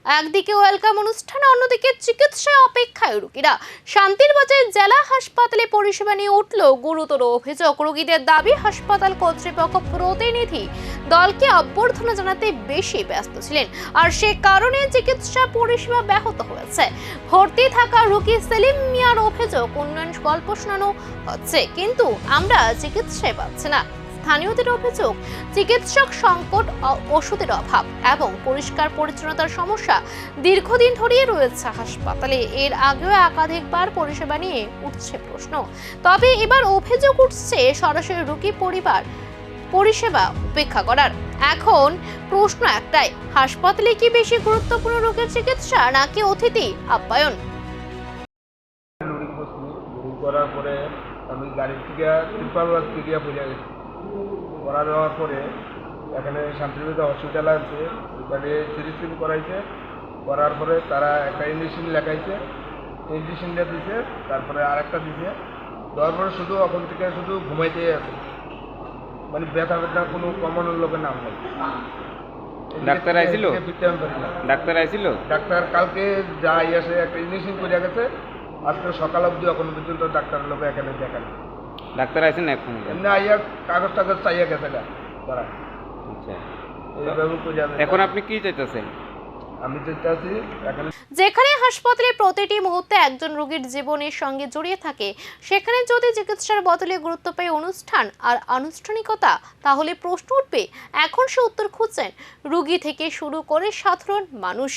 একদিকে ওয়েলকাম অনুষ্ঠান, অন্যদিকে চিকিৎসা অপেক্ষায় রোগীরা। শান্তির বাজার জেলা হাসপাতালে পরিষেবা নিয়ে উঠল গুরুতর অভিযোগ। রোগীদের দাবি হাসপাতাল কর্তৃপক্ষ প্রতিনিধি দলকে অভ্যর্থনা জানাতে বেশি ব্যস্ত ছিলেন, আর সে কারণে চিকিৎসা পরিষেবা ব্যাহত হয়েছে। ভর্তি থাকা রোগী সেলিম মিয়ার অভিযোগ, উন্নয়ন গল্প শোনানো হচ্ছে কিন্তু আমরা চিকিৎসায় পাচ্ছি না। স্থানীয়দের অভিযোগ, চিকিৎসক সংকট, ওষুধের অভাব এবং পরিষ্কার পরিচ্ছন্নতার সমস্যা দীর্ঘদিন ধরেই রয়েছে হাসপাতালে। এর আগেও একাধিকবার পরিষেবা নিয়ে উঠছে প্রশ্ন, তবে এবার অভিযোগ উঠছে সরাসরি রোগী পরিবার পরিষেবা উপেক্ষা করার। এখন প্রশ্ন একটাই, হাসপাতালে কি বেশি গুরুত্বপূর্ণ রোগের চিকিৎসা নাকি অতিথি আপ্যায়ন? করার পরে আমি গাড়ি থেকে ত্রিপালবাগ থেকে পড়ে গেছি। করা দেওয়ার পরে এখানে শান্তিনিকেতন হসপিটাল আছে, ওখানে সিরিজ করাইছে। করার পরে তারা একটা ইঞ্জেকশন লেখাইছে, ইঞ্জেকশনটা দিছে, তারপরে আরেকটা দিছে। দেওয়ার পরে শুধু ওখান থেকে শুধু ঘুমাইতেই আছে, মানে ব্যথা ব্যথা কোনো কমানোর লোকের নাম নেই। ডাক্তার আইছিল? ডাক্তার আইছিল? ডাক্তার কালকে যা আসে একটা ইঞ্জেকশন করে গেছে, আজকে সকাল অবধি এখন পর্যন্ত ডাক্তারের লোক এখানে দেখান। ডাক্তার আইছেন এখন? এমনি আইয়া কাগজ টাগজ চাইয়া গেছে তারা। আচ্ছা, এখন আপনি কি চাইতেছেন? আমি চাইতেছি এখানে যেখানে হাসপাতালে প্রতিটি মুহূর্তে একজন রোগীর জীবনের সঙ্গে জড়িয়ে থাকে, সেখানে যদি চিকিৎসার বদলে গুরুত্ব পায় অনুষ্ঠান আর আনুষ্ঠানিকতা, তাহলে প্রশ্ন উঠবে, এখন সে উত্তর খুঁজছেন রোগী থেকে শুরু করে সাধারণ মানুষ।